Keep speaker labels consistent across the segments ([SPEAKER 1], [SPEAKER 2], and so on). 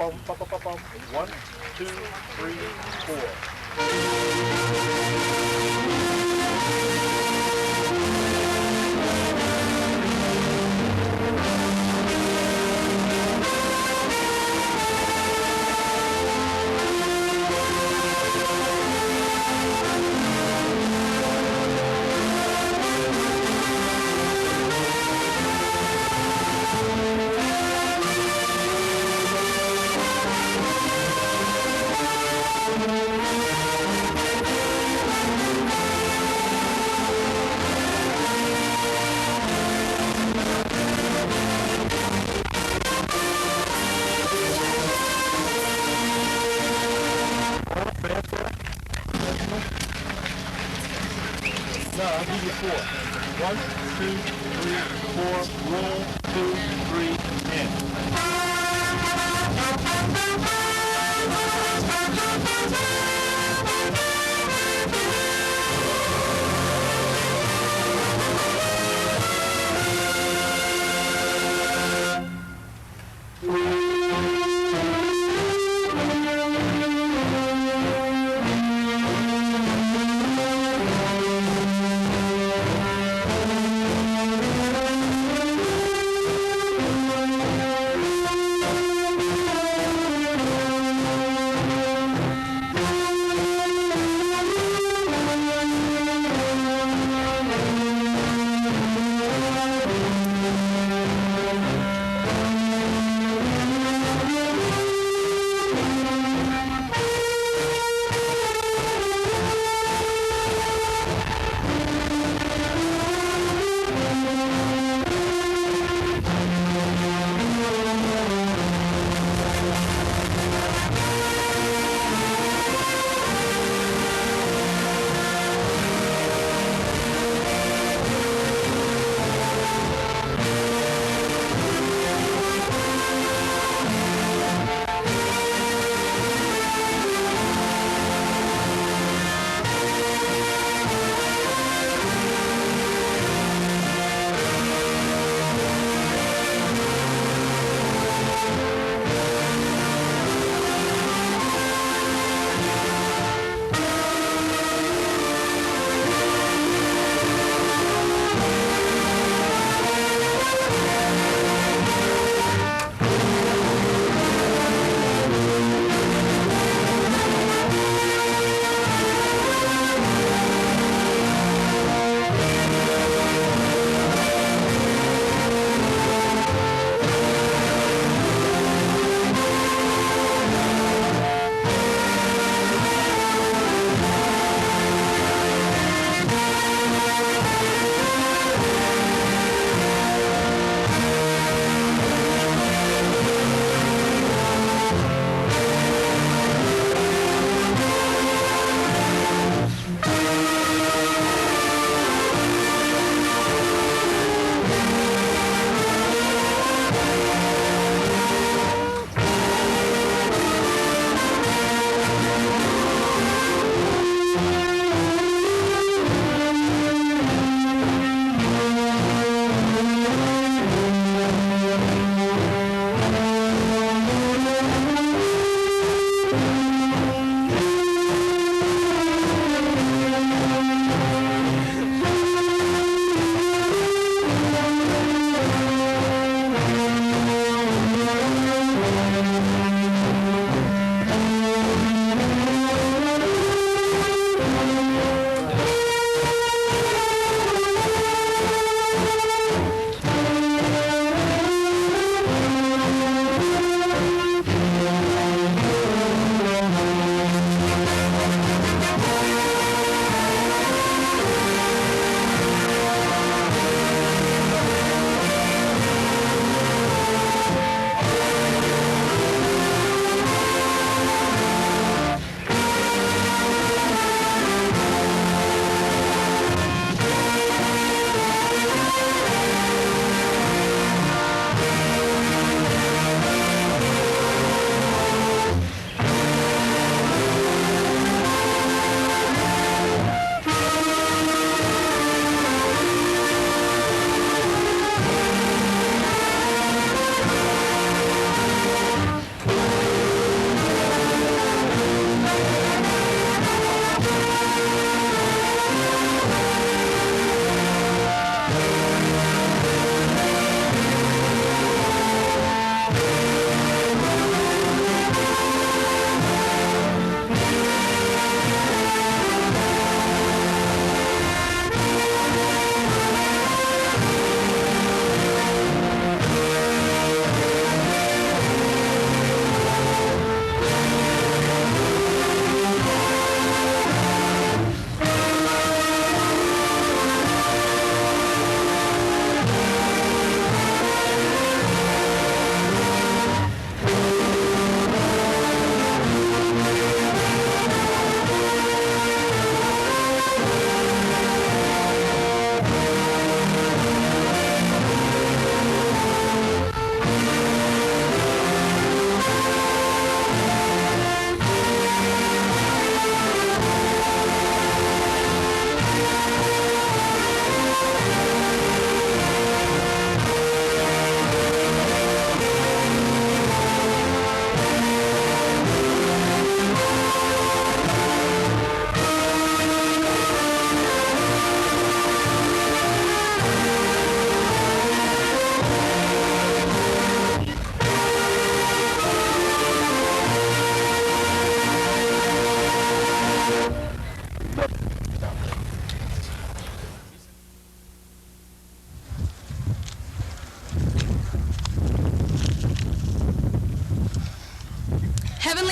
[SPEAKER 1] Pum, pum, pum, pum, pum. 1, 2, 3, 4. No, I'll give you 4. 1, 2, 3, 4. Roll, 2, 3, and.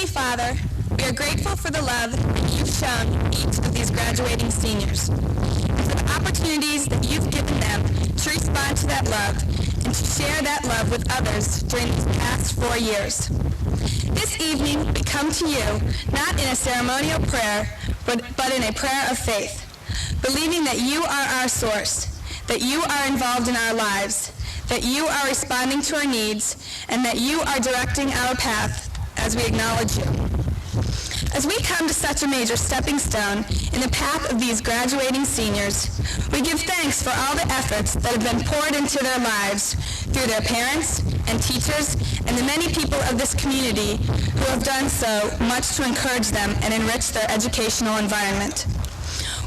[SPEAKER 2] Heavenly Father, we are grateful for the love that you've shown each of these graduating seniors, and for the opportunities that you've given them to respond to that love and to share that love with others during these past 4 years. This evening, we come to you not in a ceremonial prayer, but in a prayer of faith, believing that you are our source, that you are involved in our lives, that you are responding to our needs, and that you are directing our path as we acknowledge you. As we come to such a major stepping stone in the path of these graduating seniors, we give thanks for all the efforts that have been poured into their lives through their parents and teachers and the many people of this community who have done so much to encourage them and enrich their educational environment.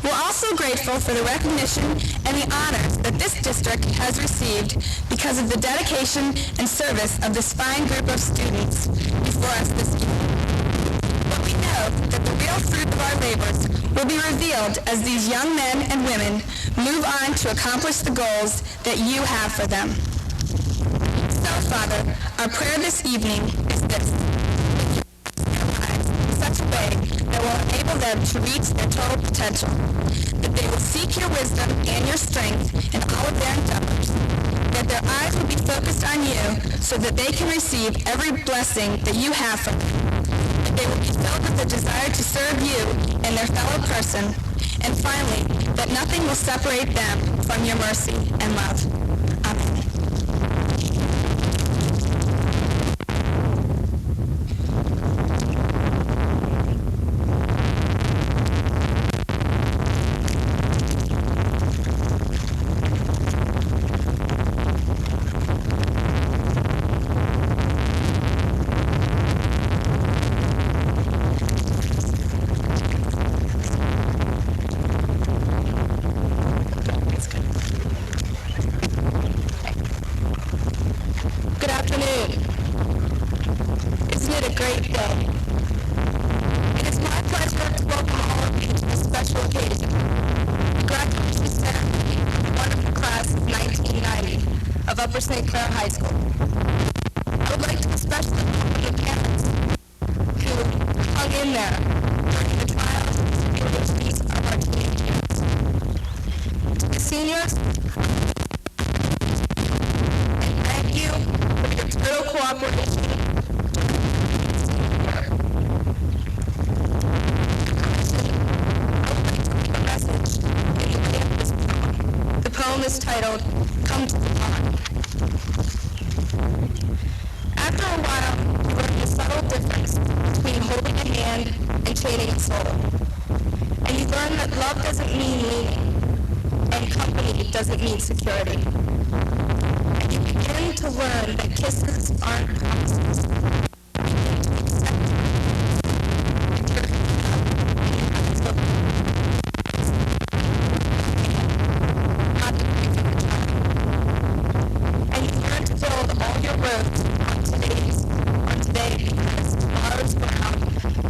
[SPEAKER 2] We're also grateful for the recognition and the honors that this district has received because of the dedication and service of this fine group of students before us this evening. But we know that the real fruit of our labors will be revealed as these young men and women move on to accomplish the goals that you have for them. So, Father, our prayer this evening is this: their lives in such a way that will enable them to reach their total potential, that they will seek your wisdom and your strength in all of their endeavors, that their eyes will be focused on you so that they can receive every blessing that you have for them, that they will be filled with the desire to serve you and their fellow person, and finally, that nothing will separate them from your mercy and love. Amen. St. Clair High School. I would like to especially welcome the parents who hung in there during the trials and tribulations of our teenage years. To the seniors, and thank you for your total cooperation a message in the way of this poem. The poem is titled, Come to the Pond. After a while, you learn the subtle difference between holding a hand and chaining a soul. And you learn that love doesn't mean leaning, and company doesn't mean security. And you begin to learn that kisses aren't promises. You begin to accept that you're enough and you have to not to break from the time. And you learn to build all your roads on today because tomorrow's ground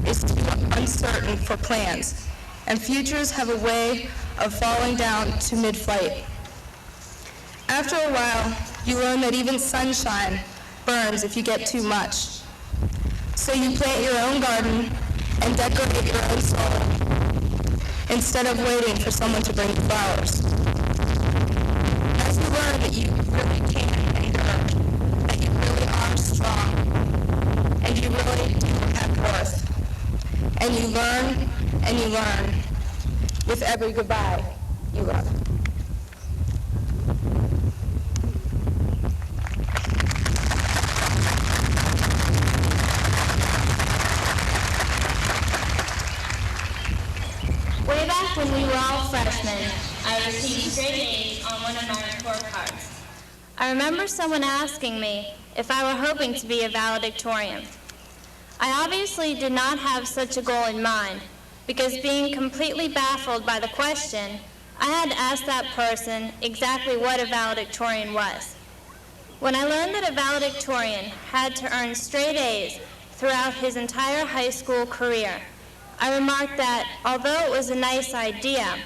[SPEAKER 2] is too uncertain for plans, and futures have a way of falling down to mid-flight. After a while, you learn that even sunshine burns if you get too much. So you plant your own garden and decorate your own soul instead of waiting for someone to bring you flowers. As you learn that you really can endure, that you really are strong, and you really do have worth. And you learn, with every goodbye you love.
[SPEAKER 3] Way back when we were all freshmen, I received straight A's on one of my report cards. I remember someone asking me if I were hoping to be a valedictorian. I obviously did not have such a goal in mind, because being completely baffled by the question, I had to ask that person exactly what a valedictorian was. When I learned that a valedictorian had to earn straight A's throughout his entire high school career, I remarked that, although it was a nice idea,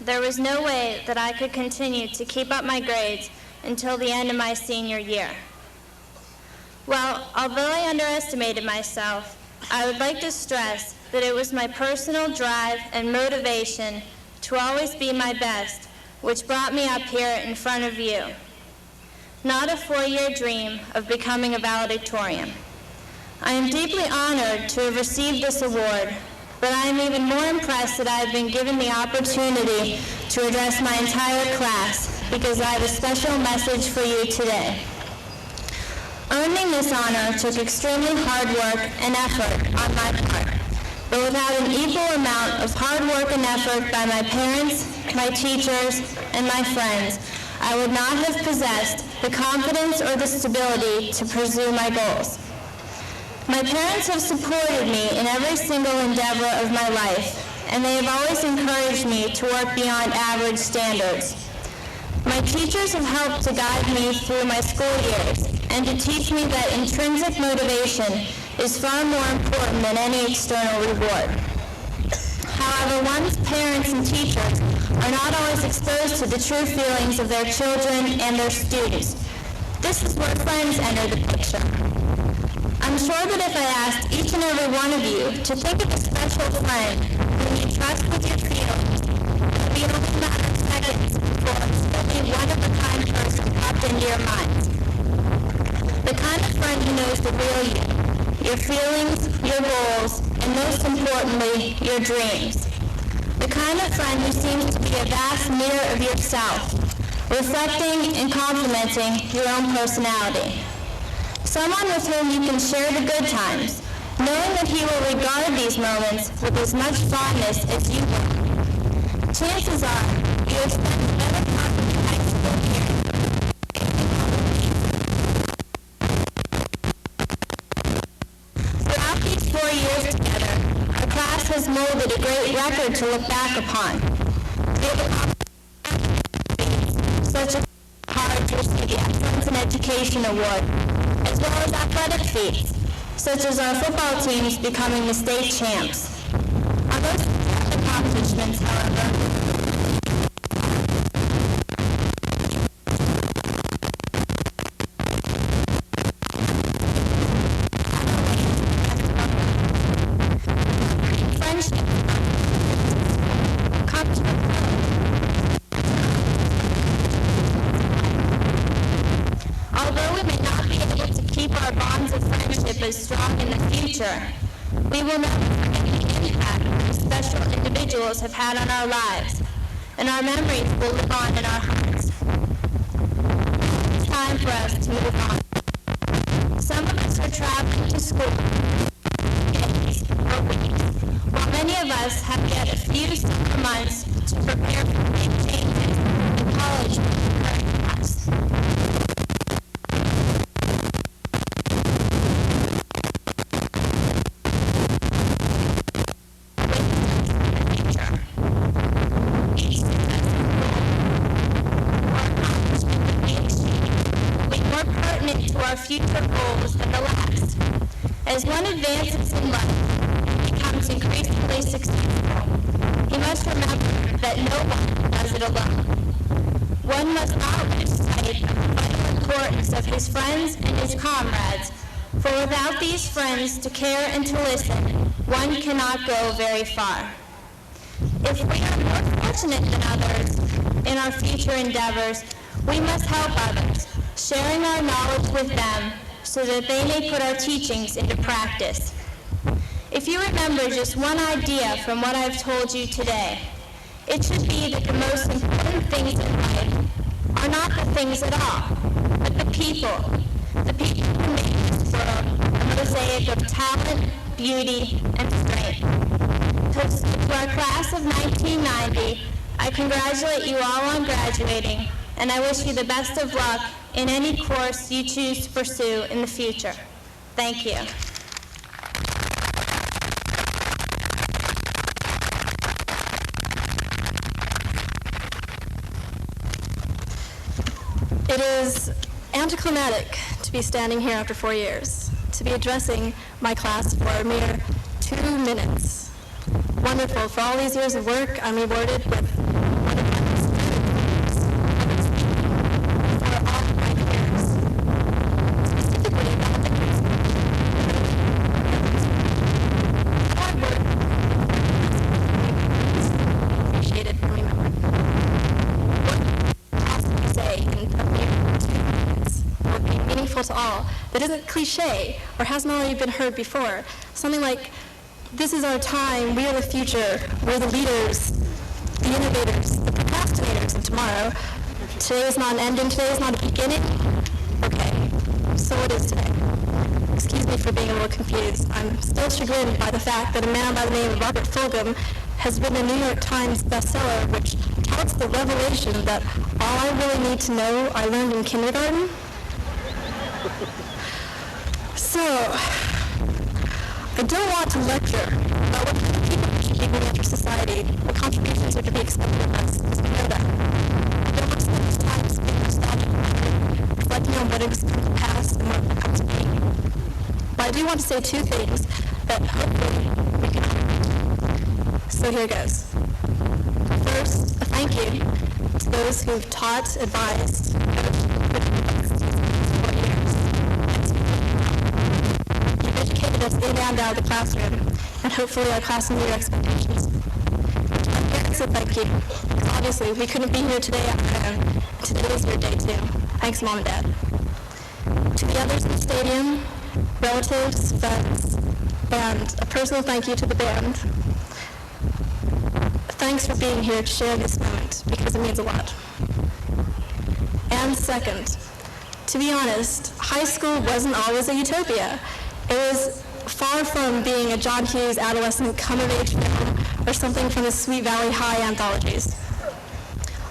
[SPEAKER 3] there was no way that I could continue to keep up my grades until the end of my senior year. Well, although I underestimated myself, I would like to stress that it was my personal drive and motivation to always be my best which brought me up here in front of you. Not a four-year dream of becoming a valedictorian. I am deeply honored to have received this award, but I am even more impressed that I have been given the opportunity to address my entire class because I have a special message for you today. Earning this honor took extremely hard work and effort on my part, but without an equal amount of hard work and effort by my parents, my teachers, and my friends, I would not have possessed the confidence or the stability to pursue my goals. My parents have supported me in every single endeavor of my life, and they have always encouraged me to work beyond average standards. My teachers have helped to guide me through my school years and to teach me that intrinsic motivation is far more important than any external reward. However, one's parents and teachers are not always exposed to the true feelings of their children and their students. This is where friends enter the picture. I'm sure that if I asked each and every one of you to think of a special friend whom you trust with your feelings, it would be only a matter of seconds before suddenly one-of-a-kind person popped into your mind. The kind of friend who knows the real you, your feelings, your goals, and most importantly, your dreams. The kind of friend who seems to be a vast mirror of yourself, reflecting and complementing your own personality. Someone with whom you can share the good times, knowing that he will regard these moments with as much fondness as you will. Chances are you have spent the better part of your high school year. Throughout these 4 years together, our class has molded a great record to look back upon. Such as hard to receive the Excellence in Education Award, as well as athletic feats, such as our football teams becoming the state champs. Our most important accomplishments, however, friendship, although we may not be able to keep our bonds of friendship as strong in the future, we will never forget the impact these special individuals have had on our lives, and our memories will live on in our hearts. It's time for us to move on. Some of us are traveling to school days or weeks, while many of us have yet a few summer months to prepare for big changes in college occurring to us. Our future goals than the last. As one advances in life and becomes increasingly successful, he must remember that no one does it alone. One must not lose sight of the vital importance of his friends and his comrades, for without these friends to care and to listen, one cannot go very far. If we are more fortunate than others in our future endeavors, we must help others, sharing our knowledge with them so that they may put our teachings into practice. If you remember just one idea from what I've told you today, it should be that the most important things in life are not the things at all, but the people who make this world a mosaic of talent, beauty, and strength. To our class of 1990, I congratulate you all on graduating, and I wish you the best of luck in any course you choose to pursue in the future. Thank you.
[SPEAKER 4] It is anticlimactic to be standing here after 4 years, to be addressing my class for a mere 2 minutes. Wonderful. For all these years of work, I'm rewarded with one of my most favorite things for all of my peers, specifically about the that isn't cliche or hasn't already been heard before. Something like, this is our time, we are the future, we're the leaders, the innovators, the procrastinators of tomorrow. Today is not an ending, today is not a beginning. Okay, so what is today? Excuse me for being a little confused. I'm still chagrined by the fact that a man by the name of Robert Fulghum has written a New York Times bestseller which touts the revelation that all I really need to know I learned in kindergarten. So, I don't want to lecture about what kind of people we should be when we enter society, what contributions are to be expected of us, because we know that. I don't want to spend this time speaking nostalgic, reflecting on what has come to pass and what will come to be. But I do want to say two things that hopefully we can honor. So here goes. First, a thank you to those who've taught, advised, coached, for years. You've educated us in and out of the classroom, and hopefully our class will meet your expectations. To my parents, a thank you. Because obviously, we couldn't be here today on our own. Today is your day too. Thanks, Mom and Dad. To the others in the stadium, relatives, friends, and a personal thank you to the band. Thanks for being here to share this moment, because it means a lot. And second, to be honest, high school wasn't always a utopia. It was far from being a John Hughes adolescent come-of-age film or something from the Sweet Valley High anthologies.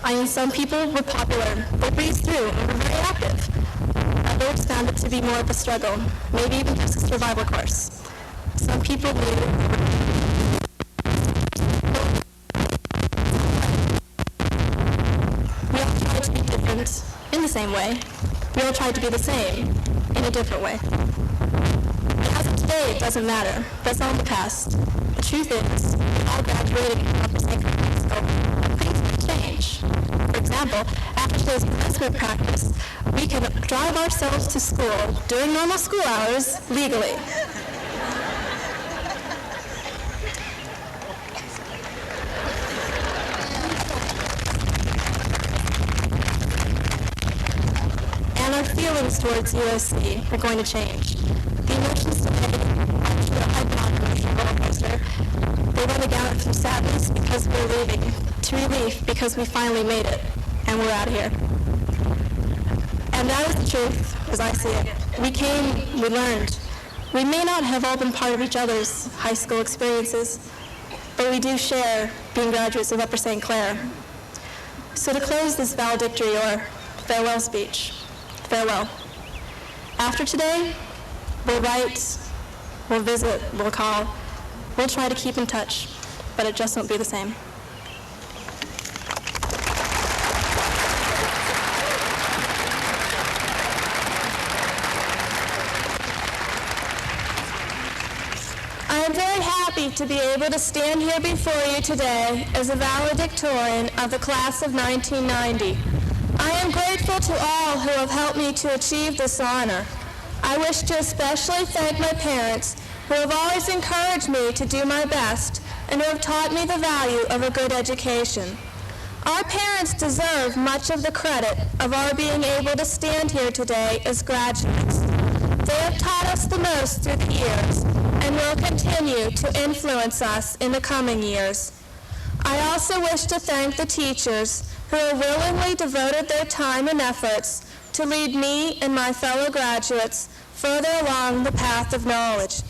[SPEAKER 4] I mean, some people were popular, they breezed through, and were very active. Others found it to be more of a struggle, maybe even just a survival course. Some people knew. We all tried to be different in the same way. We all tried to be the same in a different way. But as of today, it doesn't matter. That's all in the past. The truth is, we all graduated from the same school. Things might change. For example, after today's commencement practice, we can drive ourselves to school during normal school hours legally. And our feelings towards USC are going to change. The emotions today are not an emotional roller coaster. They run the gamut from sadness because we're leaving to relief because we finally made it and we're out of here. And that is the truth, as I see it. We came, we learned. We may not have all been part of each other's high school experiences, but we do share being graduates of Upper St. Clair. So to close this valedictory or farewell speech, farewell. After today, we'll write, we'll visit, we'll call, we'll try to keep in touch, but it just won't be the same.
[SPEAKER 2] I am very happy to be able to stand here before you today as a valedictorian of the class of 1990. I am grateful to all who have helped me to achieve this honor. I wish to especially thank my parents who have always encouraged me to do my best and who have taught me the value of a good education. Our parents deserve much of the credit of our being able to stand here today as graduates. They have taught us the most through the years and will continue to influence us in the coming years. I also wish to thank the teachers who have willingly devoted their time and efforts to lead me and my fellow graduates further along the path of knowledge.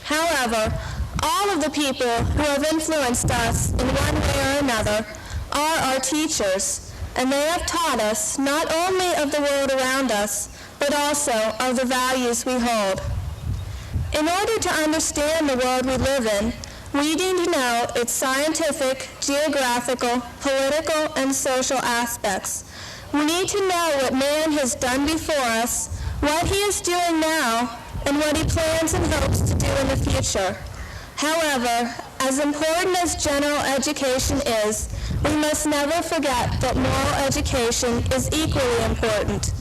[SPEAKER 2] However, all of the people who have influenced us in one way or another are our teachers, and they have taught us not only of the world around us, but also of the values we hold. In order to understand the world we live in, we need to know its scientific, geographical, political, and social aspects. We need to know what man has done before us, what he is doing now, and what he plans and hopes to do in the future. However, as important as general education is, we must never forget that moral education is equally important.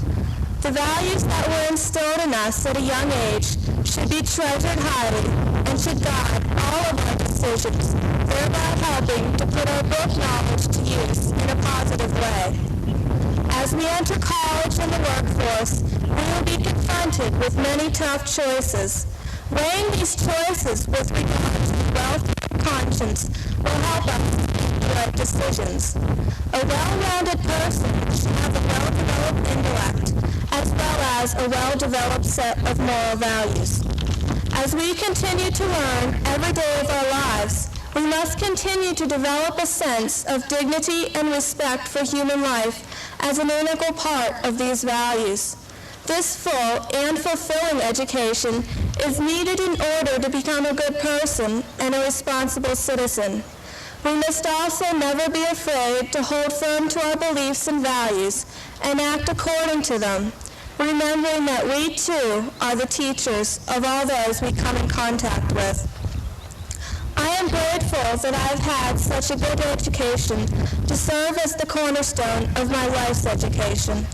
[SPEAKER 2] The values that were instilled in us at a young age should be treasured highly and should guide all of our decisions, thereby helping to put our book knowledge to use in a positive way. As we enter college and the workforce,
[SPEAKER 4] We will be confronted with many tough choices. Weighing these choices with regard to the welfare of conscience will help us make the right decisions. A well-rounded person should have a well-developed intellect, as well as a well-developed set of moral values. As we continue to learn every day of our lives, we must continue to develop a sense of dignity and respect for human life as an integral part of these values. This full and fulfilling education is needed in order to become a good person and a responsible citizen. We must also never be afraid to hold firm to our beliefs and values and act according to them, remembering that we too are the teachers of all those we come in contact with. I am grateful that I've had such a good education to serve as the cornerstone of my life's education.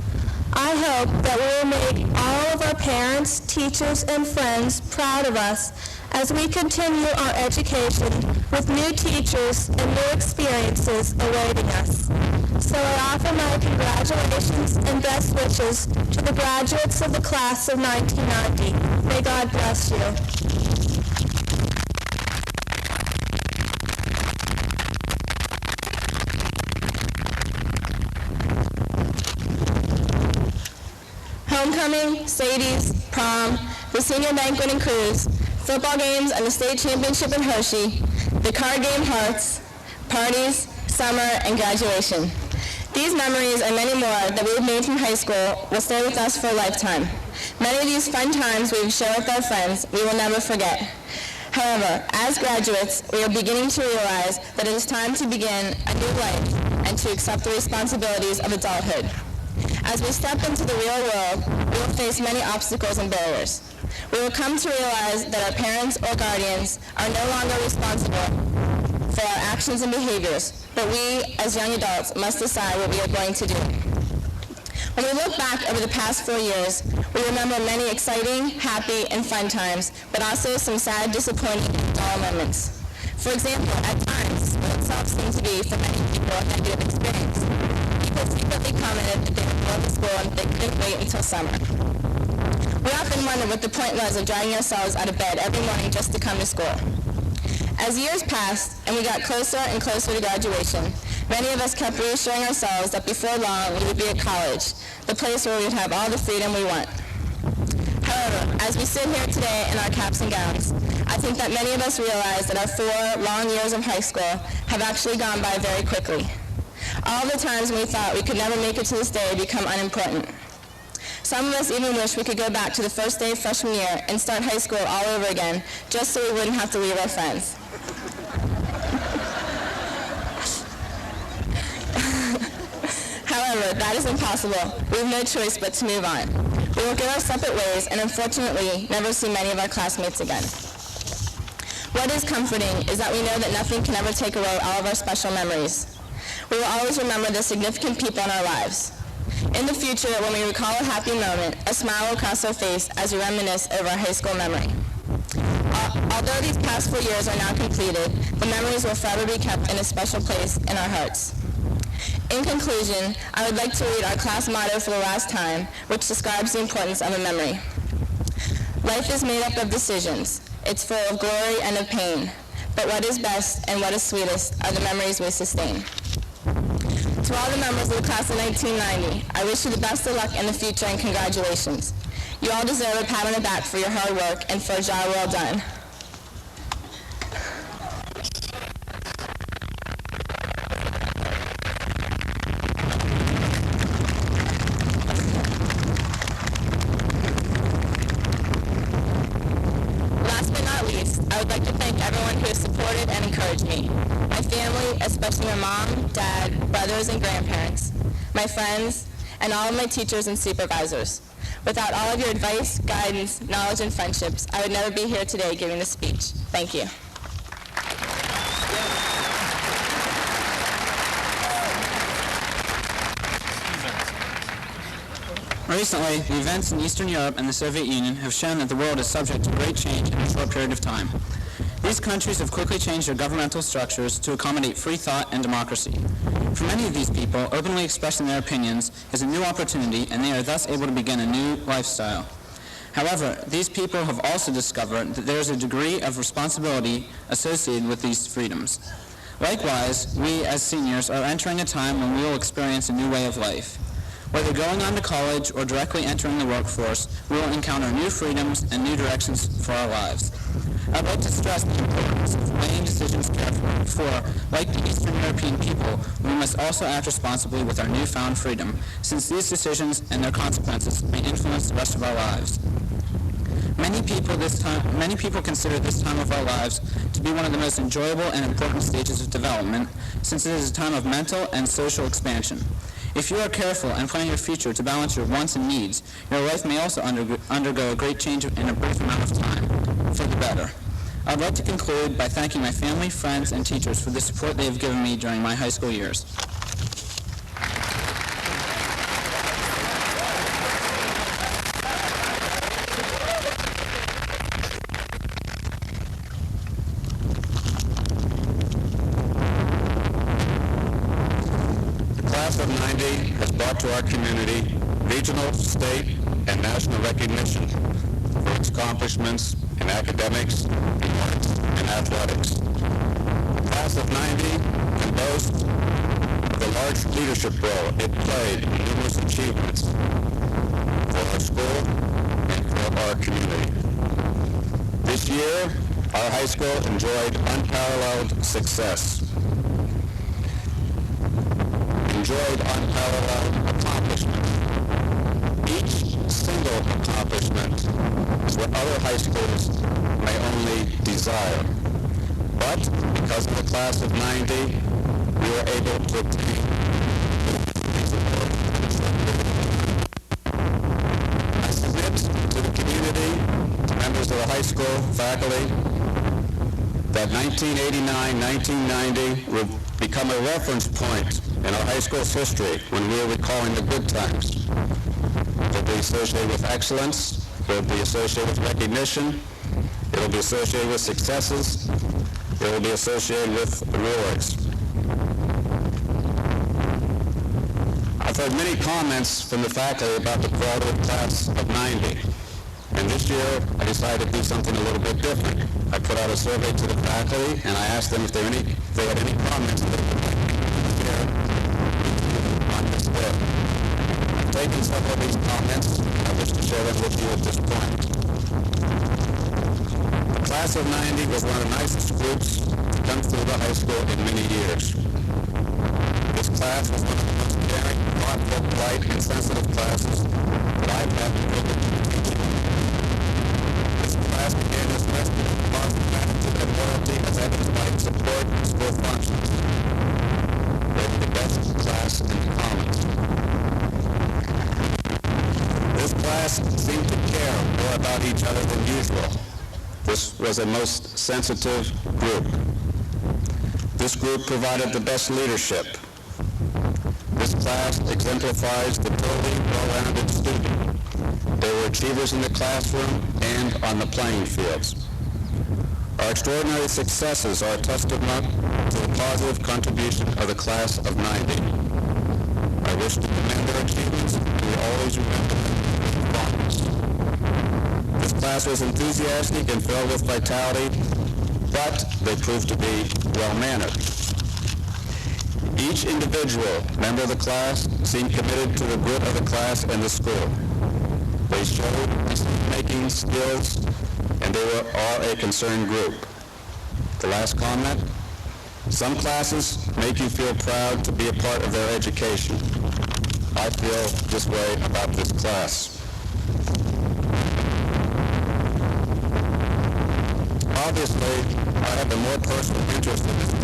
[SPEAKER 4] I hope that we will make all of our parents, teachers, and friends proud of us as we continue our education with new teachers and new experiences awaiting us. So I offer my congratulations and best wishes to the graduates of the class of 1990. May God bless you. Homecoming, Sadie's, prom, the senior banquet and cruise, football games and the state championship in Hershey, the card game Hearts, parties, summer, and graduation. These memories and many more that we've made from high school will stay with us for a lifetime. Many of these fun times we've shared with our friends we will never forget. However, as graduates, we are beginning to realize that it is time to begin a new life and to accept the responsibilities of adulthood. As we step into the real world, we will face many obstacles and barriers. We will come to realize that our parents or guardians are no longer responsible for our actions and behaviors, but we, as young adults, must decide what we are going to do. When we look back over the past 4 years, we remember many exciting, happy, and fun times, but also some sad, disappointing, and dull moments. For example, at times, school itself seemed to be, for many people, a negative experience. People frequently commented that they were going to school and they couldn't wait until summer. We often wondered what the point was of dragging ourselves out of bed every morning just to come to school. As years passed and we got closer and closer to graduation, many of us kept reassuring ourselves that before long we would be at college, the place where we would have all the freedom we want. However, as we sit here today in our caps and gowns, I think that many of us realize that our 4 long years of high school have actually gone by very quickly. All the times when we thought we could never make it to this day become unimportant. Some of us even wish we could go back to the first day of freshman year and start high school all over again, just so we wouldn't have to leave our friends. However, that is impossible. We have no choice but to move on. We will go our separate ways and unfortunately never see many of our classmates again. What is comforting is that we know that nothing can ever take away all of our special memories. We will always remember the significant people in our lives. In the future, when we recall a happy moment, a smile will cross our face as we reminisce over our high school memory. Although these past 4 years are now completed, the memories will forever be kept in a special place in our hearts. In conclusion, I would like to read our class motto for the last time, which describes the importance of a memory. Life is made up of decisions. It's full of glory and of pain. But what is best and what is sweetest are the memories we sustain. To all the members of the class of 1990, I wish you the best of luck in the future and congratulations. You all deserve a pat on the back for your hard work and for a job well done. Last but not least, I would like to thank everyone who has supported and encouraged me. My family, especially my mom, dad, brothers, and grandparents, my friends, and all of my teachers and supervisors. Without all of your advice, guidance, knowledge, and friendships, I would never be here today giving this speech. Thank you.
[SPEAKER 5] Recently, the events in Eastern Europe and the Soviet Union have shown that the world is subject to great change in a short period of time. These These countries have quickly changed their governmental structures to accommodate free thought and democracy. For many of these people, openly expressing their opinions is a new opportunity, and they are thus able to begin a new lifestyle. However, these people have also discovered that there is a degree of responsibility associated with these freedoms. Likewise, we as seniors are entering a time when we will experience a new way of life. Whether going on to college or directly entering the workforce, we will encounter new freedoms and new directions for our lives. I'd like to stress the importance of weighing decisions carefully, for, like the Eastern European people, we must also act responsibly with our newfound freedom, since these decisions and their consequences may influence the rest of our lives. Many people consider this time of our lives to be one of the most enjoyable and important stages of development, since it is a time of mental and social expansion. If you are careful and plan your future to balance your wants and needs, your life may also undergo a great change in a brief amount of time, for the better. I'd like to conclude by thanking my family, friends, and teachers for the support they have given me during my high school years.
[SPEAKER 6] The class of '90 has brought to our community regional, state, and national recognition for its accomplishments in academics, arts, and athletics. The class of '90 can boast of the large leadership role it played in numerous achievements for our school and for our community. This year, our high school enjoyed unparalleled success. Enjoyed unparalleled accomplishment. Each single accomplishment is what other high schools may only desire. But because of the class of '90, we were able to obtain these awards. I submit to the community, to members of the high school faculty, that 1989-1990 will become a reference point in our high school's history when we are recalling the good times. It will be associated with excellence, it will be associated with recognition, it will be associated with successes, it will be associated with rewards. I've heard many comments from the faculty about the quality of class of '90. And this year, I decided to do something a little bit different. I put out a survey to the faculty, and I asked them if they had any comments that they would like to share on this day. I've taken several of these comments, and I wish to share them with you at this point. The class of '90 was one of the nicest groups to come through the high school in many years. This class was one of the most caring, thoughtful, polite, and sensitive classes that I've had the privilege of teaching. This class began as rested in positive attitude and loyalty as evidenced by its support in school functions. They were the best class in the commons. This class seemed to care more about each other than usual. This was a most sensitive group. This group provided the best leadership. This class exemplifies the totally well-rounded student. They were achievers in the classroom and on the playing fields. Our extraordinary successes are a testament to the positive contribution of the class of '90. I wish to commend their achievements, and we always remember them with fondness. This class was enthusiastic and filled with vitality, but they proved to be well-mannered. Each individual member of the class seemed committed to the good of the class and the school. They showed decision-making skills, and they were all a concerned group. The last comment, some classes make you feel proud to be a part of their education. I feel this way about this class. Obviously, I have a more personal interest in this class.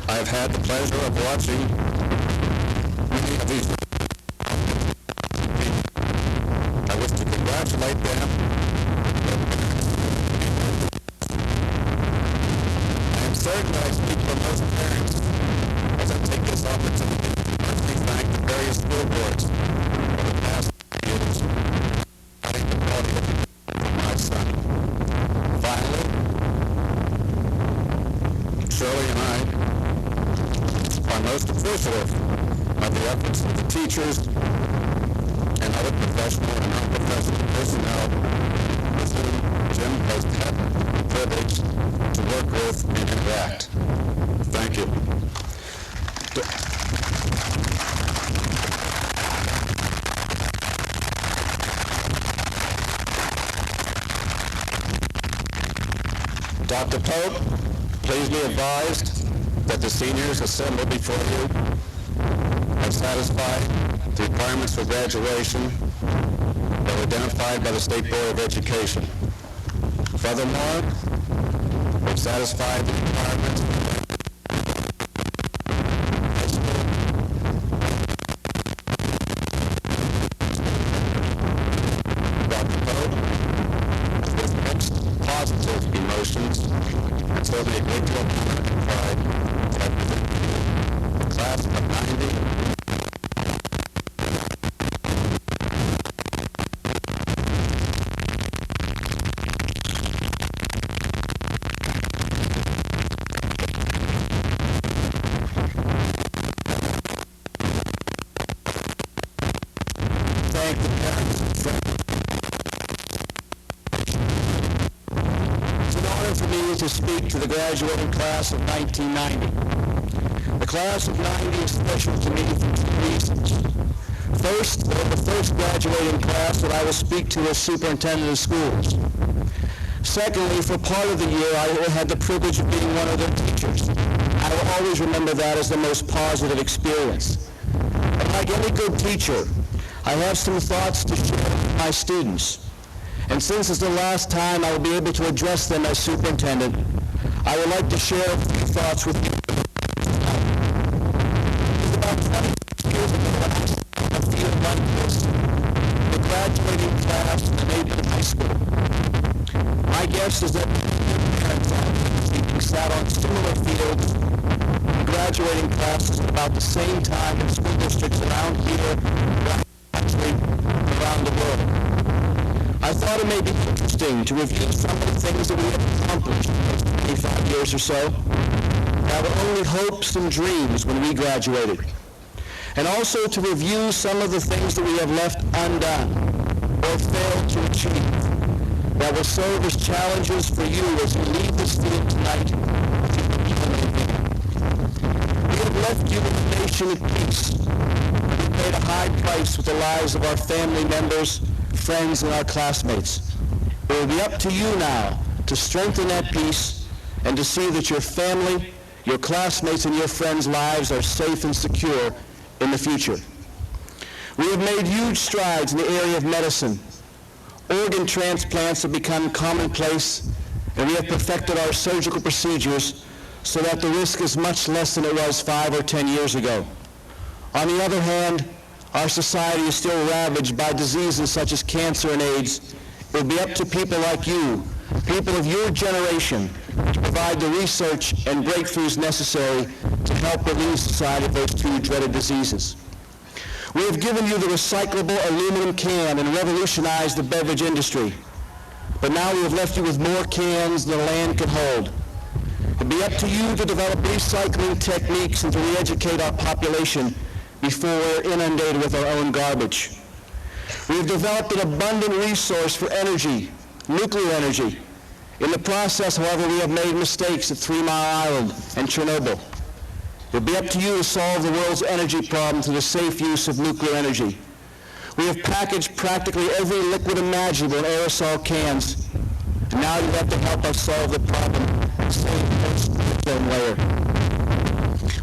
[SPEAKER 6] I have had the pleasure of watching many of these. I wish to congratulate them. I am certain that I speak for most parents as I take this opportunity to personally thank the various school boards for the past years. I think the quality of my son. most appreciative of the efforts of the teachers and other professional and non-professional personnel with whom Jim has had the privilege to work with and interact. Thank you. Dr. Pope, please be advised that the seniors assembled before you have satisfied the requirements for graduation that were identified by the State Board of Education. Furthermore, they've satisfied the requirements Dr. Pope, with mixed positive emotions, and certainly a great deal of honor and pride that I present to you, the class of 90. Thank the parents and friends. It's an honor for me to speak to the graduating class of 1990. The class of 90 is special to me for two reasons. First, they're the first graduating class that I will speak to as superintendent of schools. Secondly, for part of the year, I had the privilege of being one of their teachers. I will always remember that as the most positive experience. And like any good teacher, I have some thoughts to share with my students. And since it's the last time I will be able to address them as superintendent, I would like to share a few thoughts with you. It was about 26 years ago when I was in a field like this, the graduating class in the neighborhood high school. My guess is that your parents sat on similar fields in graduating classes at about the same time in school districts around here, around the world. I thought it may be interesting to review some of the things that we have accomplished in those 25 years or so that were only hopes and dreams when we graduated, and also to review some of the things that we have left undone or failed to achieve that will serve as challenges for you as you leave this field tonight. We have left you with a nation at peace. We paid a high price with the lives of our family members, friends, and our classmates. It will be up to you now to strengthen that peace and to see that your family, your classmates, and your friends' lives are safe and secure in the future. We have made huge strides in the area of medicine. Organ transplants have become commonplace, and we have perfected our surgical procedures so that the risk is much less than it was 5 or 10 years ago. On the other hand, our society is still ravaged by diseases such as cancer and AIDS. It will be up to people like you, people of your generation, to provide the research and breakthroughs necessary to help relieve society of those two dreaded diseases. We have given you the recyclable aluminum can and revolutionized the beverage industry. But now we have left you with more cans than the land can hold. It will be up to you to develop recycling techniques and to re-educate our population before we're inundated with our own garbage. We have developed an abundant resource for energy, nuclear energy. In the process, however, we have made mistakes at 3 Mile Island and Chernobyl. It will be up to you to solve the world's energy problem through the safe use of nuclear energy. We have packaged practically every liquid imaginable in aerosol cans. And now you have to help us solve the problem and save the ozone layer.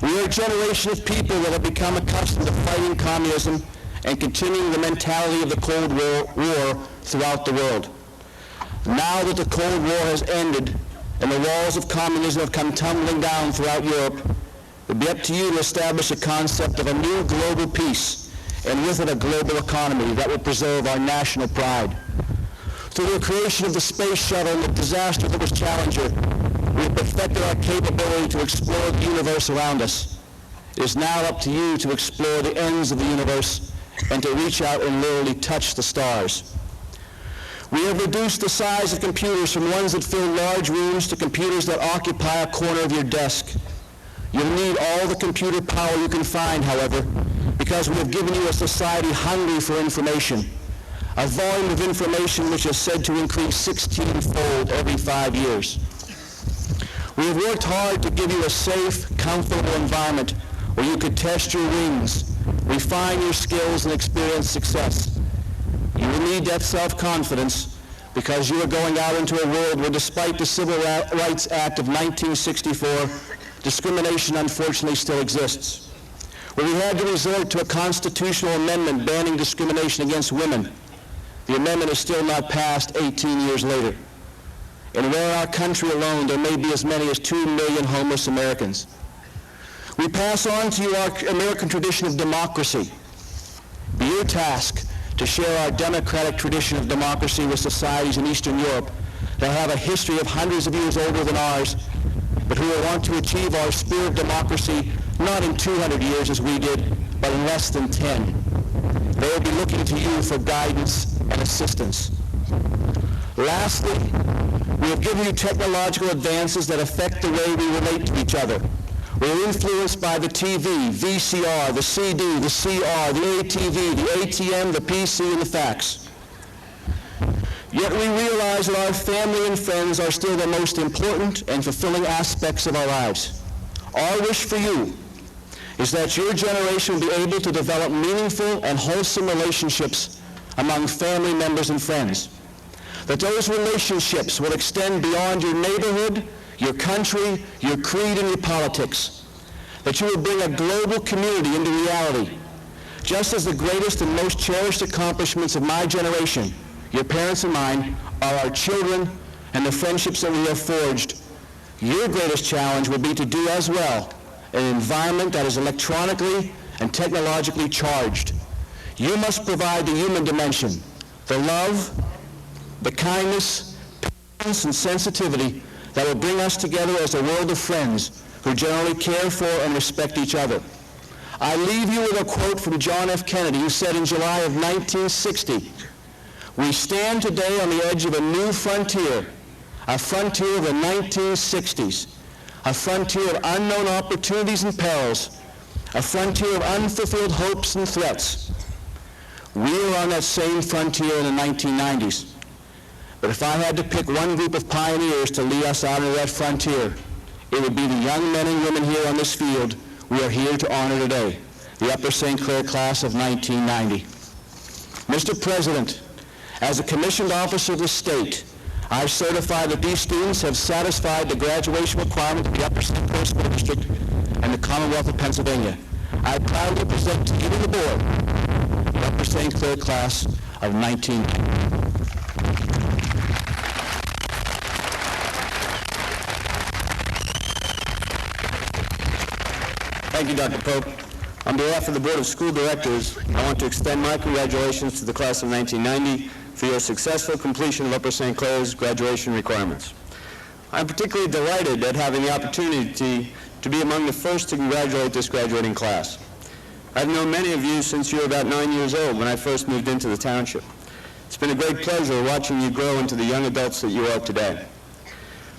[SPEAKER 6] We are a generation of people that have become accustomed to fighting communism and continuing the mentality of the Cold War throughout the world. Now that the Cold War has ended and the walls of communism have come tumbling down throughout Europe, it will be up to you to establish a concept of a new global peace, and with it a global economy that will preserve our national pride. Through the creation of the space shuttle and the disaster that was Challenger, we have perfected our capability to explore the universe around us. It is now up to you to explore the ends of the universe and to reach out and literally touch the stars. We have reduced the size of computers from ones that fill large rooms to computers that occupy a corner of your desk. You'll need
[SPEAKER 7] all the computer power you can find, however, because we have given you a society hungry for information, a volume of information which is said to increase 16-fold every 5 years. We have worked hard to give you a safe, comfortable environment where you could test your wings, refine your skills, and experience success. You will need that self-confidence because you are going out into a world where, despite the Civil Rights Act of 1964, discrimination unfortunately still exists. Where we had to resort to a constitutional amendment banning discrimination against women. The amendment is still not passed 18 years later. And where our country alone there may be as many as 2 million homeless Americans. We pass on to you our American tradition of democracy. Be your task to share our democratic tradition of democracy with societies in Eastern Europe that have a history of hundreds of years older than ours, but who will want to achieve our spirit of democracy not in 200 years as we did, but in less than 10. They will be looking to you for guidance and assistance. Lastly, we have given you technological advances that affect the way we relate to each other. We are influenced by the TV, VCR, the CD, the CR, the ATV, the ATM, the PC, and the fax. Yet we realize that our family and friends are still the most important and fulfilling aspects of our lives. Our wish for you is that your generation will be able to develop meaningful and wholesome relationships among family members and friends. That those relationships will extend beyond your neighborhood, your country, your creed, and your politics. That you will bring a global community into reality. Just as the greatest and most cherished accomplishments of my generation, your parents and mine, are our children and the friendships that we have forged, your greatest challenge will be to do as well in an environment that is electronically and technologically charged. You must provide the human dimension, the love, the kindness, patience, and sensitivity that will bring us together as a world of friends who generally care for and respect each other. I leave you with a quote from John F. Kennedy, who said in July of 1960, "We stand today on the edge of a new frontier, a frontier of the 1960s, a frontier of unknown opportunities and perils, a frontier of unfulfilled hopes and threats. We are on that same frontier in the 1990s. But if I had to pick one group of pioneers to lead us out into that frontier, it would be the young men and women here on this field we are here to honor today, the Upper St. Clair class of 1990. Mr. President, as a commissioned officer of the state, I certify that these students have satisfied the graduation requirement of the Upper St. Clair School District and the Commonwealth of Pennsylvania. I proudly present to you and the board the Upper St. Clair class of 1990.
[SPEAKER 6] Thank you, Dr. Pope. On behalf of the Board of School Directors, I want to extend my congratulations to the class of 1990 for your successful completion of Upper St. Clair's graduation requirements. I'm particularly delighted at having the opportunity to be among the first to congratulate this graduating class. I've known many of you since you were about 9 years old when I first moved into the township. It's been a great pleasure watching you grow into the young adults that you are today.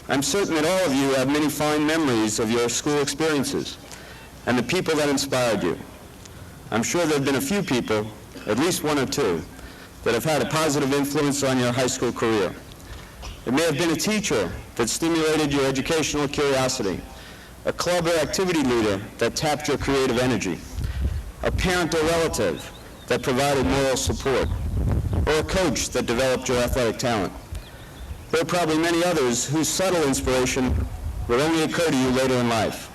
[SPEAKER 6] I'm certain that all of you have many fine memories of your school experiences and the people that inspired you. I'm sure there have been a few people, at least one or two, that have had a positive influence on your high school career. It may have been a teacher that stimulated your educational curiosity, a club or activity leader that tapped your creative energy, a parent or relative that provided moral support, or a coach that developed your athletic talent. There are probably many others whose subtle inspiration will only occur to you later in life.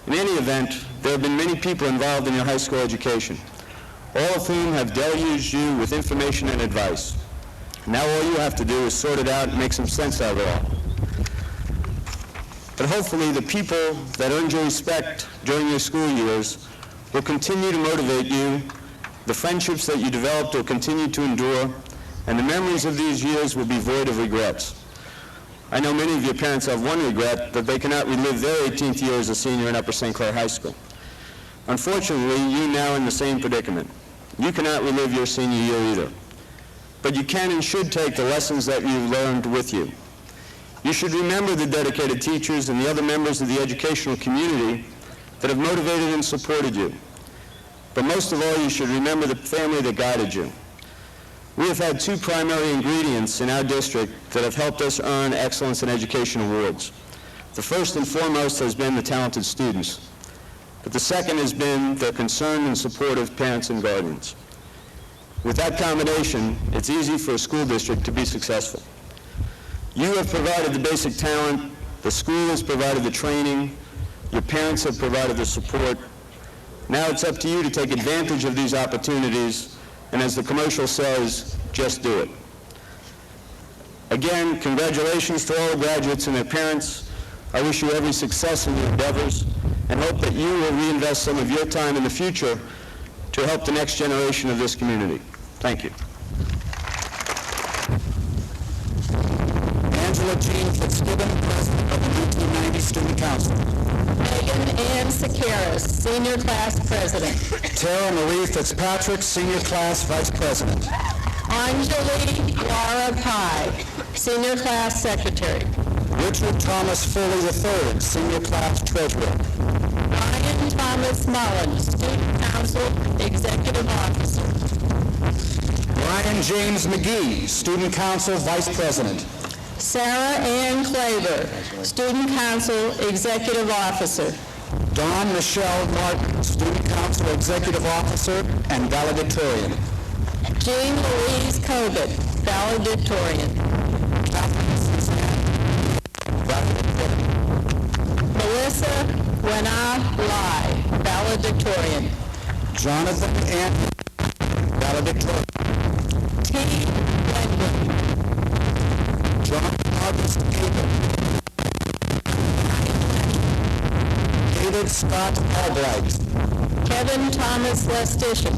[SPEAKER 6] In any event, there have been many people involved in your high school education, all of whom have deluged you with information and advice. Now all you have to do is sort it out and make some sense out of it all. But hopefully the people that earned your respect during your school years will continue to motivate you, the friendships that you developed will continue to endure, and the memories of these years will be void of regrets. I know many of your parents have one regret, that they cannot relive their 18th year as a senior in Upper St. Clair High School. Unfortunately, you now are in the same predicament. You cannot relive your senior year either. But you can and should take the lessons that you've learned with you. You should remember the dedicated teachers and the other members of the educational community that have motivated and supported you. But most of all, you should remember the family that guided you. We have had two primary ingredients in our district that have helped us earn Excellence in Education awards. The first and foremost has been the talented students, but the second has been their concerned and supportive parents and guardians. With that combination, it's easy for a school district to be successful. You have provided the basic talent, the school has provided the training, your parents have provided the support. Now it's up to you to take advantage of these opportunities, and as the commercial says, just do it. Again, congratulations to all the graduates and their parents. I wish you every success in your endeavors and hope that you will reinvest some of your time in the future to help the next generation of this community. Thank you.
[SPEAKER 8] Angela Jean Fitzgibbon, President of the 1990 Student Council.
[SPEAKER 9] Megan Ann Sakaris, Senior Class President.
[SPEAKER 8] Tara Marie Fitzpatrick, Senior Class Vice President.
[SPEAKER 9] Anjali Laura Pai, Senior Class Secretary.
[SPEAKER 8] Richard Thomas Foley III, Senior Class Treasurer.
[SPEAKER 9] Ryan Thomas Mullins, Student Council Executive Officer.
[SPEAKER 8] Ryan James McGee, Student Council Vice President.
[SPEAKER 9] Sarah Ann Claver, Student Council Executive Officer.
[SPEAKER 8] Dawn Michelle Martin, Student Council Executive Officer and Valedictorian.
[SPEAKER 9] Jean Louise Cogut, Valedictorian.
[SPEAKER 8] Catherine Suzanne, Valedictorian.
[SPEAKER 9] Melissa Wena Lai, Valedictorian.
[SPEAKER 8] Jonathan Anthony, Valedictorian.
[SPEAKER 9] T. Wendell.
[SPEAKER 8] John August Abel. David Scott Albright.
[SPEAKER 9] Kevin Thomas Lestitian.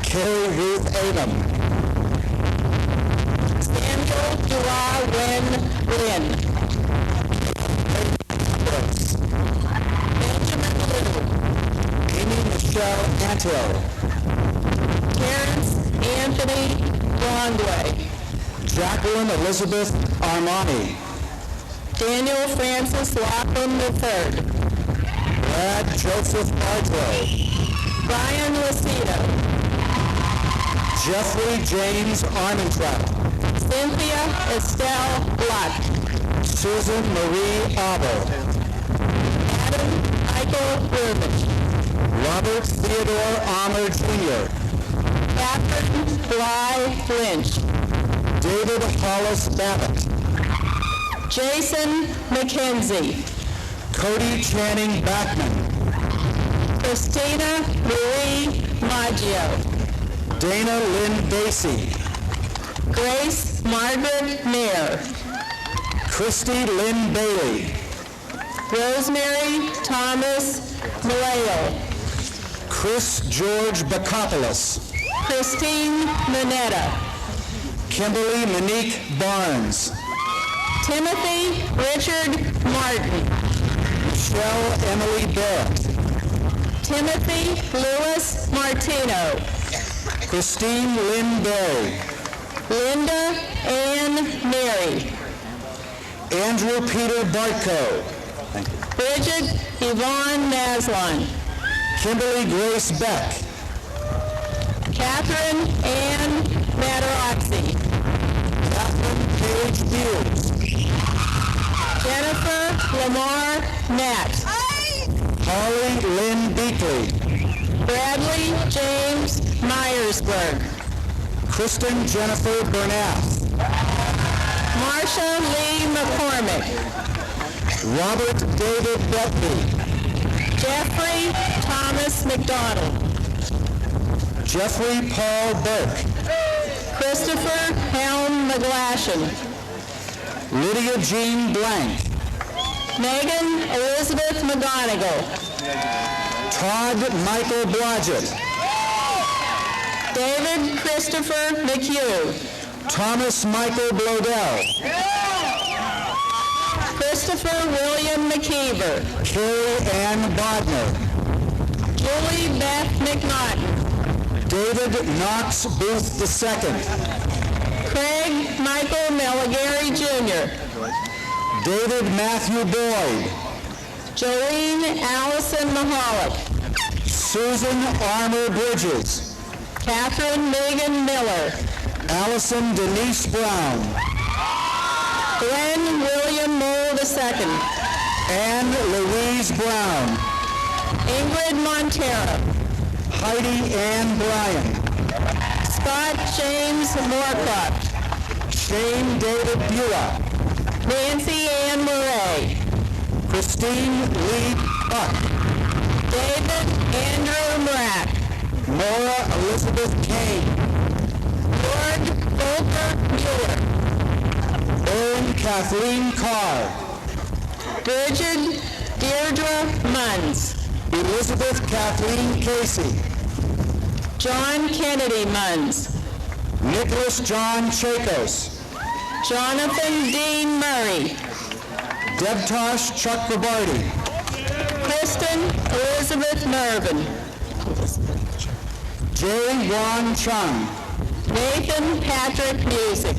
[SPEAKER 8] Carrie Ruth Adam.
[SPEAKER 9] Samuel Dua Wen Lin. Benjamin Little.
[SPEAKER 8] Amy Michelle Antero.
[SPEAKER 9] Terrence Anthony Longway.
[SPEAKER 8] Jacqueline Elizabeth Armani.
[SPEAKER 9] Daniel Francis Lapham III.
[SPEAKER 8] Brad Joseph Bardrow.
[SPEAKER 9] Brian Lucido.
[SPEAKER 8] Jeffrey James Armentrout.
[SPEAKER 9] Cynthia Estelle Black.
[SPEAKER 8] Susan Marie Abel.
[SPEAKER 9] Adam Michael Burbage.
[SPEAKER 8] Robert Theodore Armour Jr.
[SPEAKER 9] Catherine Bly Lynch.
[SPEAKER 8] David Hollis Babbitt.
[SPEAKER 9] Jason McKenzie.
[SPEAKER 8] Cody Channing Backman.
[SPEAKER 9] Christina Marie Maggio.
[SPEAKER 8] Dana Lynn Basie.
[SPEAKER 9] Grace Margaret Mayer.
[SPEAKER 8] Christy Lynn Bailey.
[SPEAKER 9] Rosemary Thomas Maleo.
[SPEAKER 8] Chris George Bakopoulos.
[SPEAKER 9] Christine Minetta.
[SPEAKER 8] Kimberly Monique Barnes.
[SPEAKER 9] Timothy Richard Martin.
[SPEAKER 8] Michelle Emily Barrett.
[SPEAKER 9] Timothy Lewis Martino.
[SPEAKER 8] Christine Lynn Berry.
[SPEAKER 9] Linda Ann Mary.
[SPEAKER 8] Andrew Peter Bartko.
[SPEAKER 9] Bridget Yvonne Maslon.
[SPEAKER 8] Kimberly Grace Beck.
[SPEAKER 9] Catherine Ann Mataroxy.
[SPEAKER 8] Catherine Page Beers.
[SPEAKER 9] Jennifer Lamar Nat.
[SPEAKER 8] Holly Lynn Beakley.
[SPEAKER 9] Bradley James Myersberg.
[SPEAKER 8] Kristen Jennifer Bernath.
[SPEAKER 9] Marsha Lee McCormick.
[SPEAKER 8] Robert David Betby.
[SPEAKER 9] Jeffrey Thomas McDonald.
[SPEAKER 8] Jeffrey Paul Burke.
[SPEAKER 9] Christopher Helm McGlashan.
[SPEAKER 8] Lydia Jean Blank.
[SPEAKER 9] Megan Elizabeth McGonigal.
[SPEAKER 8] Todd Michael Blodgett.
[SPEAKER 9] David Christopher McHugh.
[SPEAKER 8] Thomas Michael Blodell.
[SPEAKER 9] Christopher William McKeever.
[SPEAKER 8] Carrie Ann Bodner.
[SPEAKER 9] Julie Beth McNaughton.
[SPEAKER 8] David Knox Booth II.
[SPEAKER 9] Craig Michael Meligary Jr.
[SPEAKER 8] David Matthew Boyd.
[SPEAKER 9] Jolene Allison Mahalik.
[SPEAKER 8] Susan Armour Bridges.
[SPEAKER 9] Catherine Megan Miller.
[SPEAKER 8] Allison Denise Brown.
[SPEAKER 9] Glenn William Moore II.
[SPEAKER 8] Anne Louise Brown.
[SPEAKER 9] Ingrid Montero.
[SPEAKER 8] Heidi Ann Bryan.
[SPEAKER 9] Scott James Moorcroft.
[SPEAKER 8] Shane David Bua.
[SPEAKER 9] Nancy Ann Murray.
[SPEAKER 8] Christine Lee Buck.
[SPEAKER 9] David Andrew Mrack.
[SPEAKER 8] Nora Elizabeth Kane.
[SPEAKER 9] Lord Volker Mueller.
[SPEAKER 8] Erin Kathleen Carr.
[SPEAKER 9] Bridget Deirdre Munns.
[SPEAKER 8] Elizabeth Kathleen Casey.
[SPEAKER 9] John Kennedy Munns.
[SPEAKER 8] Nicholas John Chakos.
[SPEAKER 9] Jonathan Dean Murray.
[SPEAKER 8] Debtosh Chakrabarty.
[SPEAKER 9] Kristen Elizabeth Mervin.
[SPEAKER 8] Jay Wan Chung.
[SPEAKER 9] Nathan Patrick Music.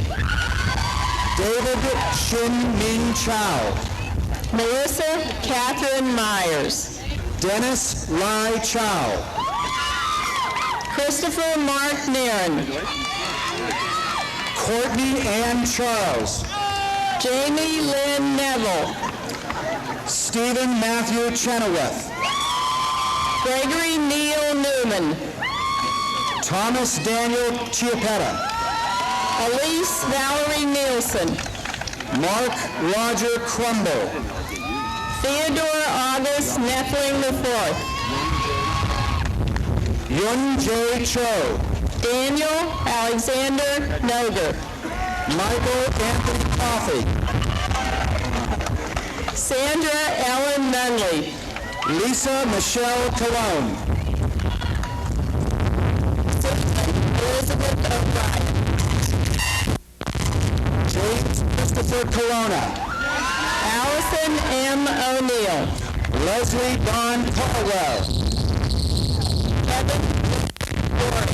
[SPEAKER 8] David Shin Min Chow.
[SPEAKER 9] Melissa Catherine Myers.
[SPEAKER 8] Dennis Lai Chow.
[SPEAKER 9] Christopher Mark Nairn.
[SPEAKER 8] Courtney Ann Charles.
[SPEAKER 9] Jamie Lynn Neville.
[SPEAKER 8] Stephen Matthew Chenoweth.
[SPEAKER 9] Gregory Neil Newman.
[SPEAKER 8] Thomas Daniel Chiapetta.
[SPEAKER 9] Elise Valerie Nielsen.
[SPEAKER 8] Mark Roger Crumble.
[SPEAKER 9] Theodore August Neffling IV.
[SPEAKER 8] Yun J. Cho.
[SPEAKER 9] Daniel Alexander Noger.
[SPEAKER 8] Michael Anthony Coffey.
[SPEAKER 9] Sandra Ellen Nunley.
[SPEAKER 8] Lisa Michelle Cologne.
[SPEAKER 9] Susan Elizabeth O'Brien.
[SPEAKER 8] James Christopher Corona.
[SPEAKER 9] Allison M. O'Neill.
[SPEAKER 8] Leslie Don Caldwell.
[SPEAKER 9] Kevin Dory.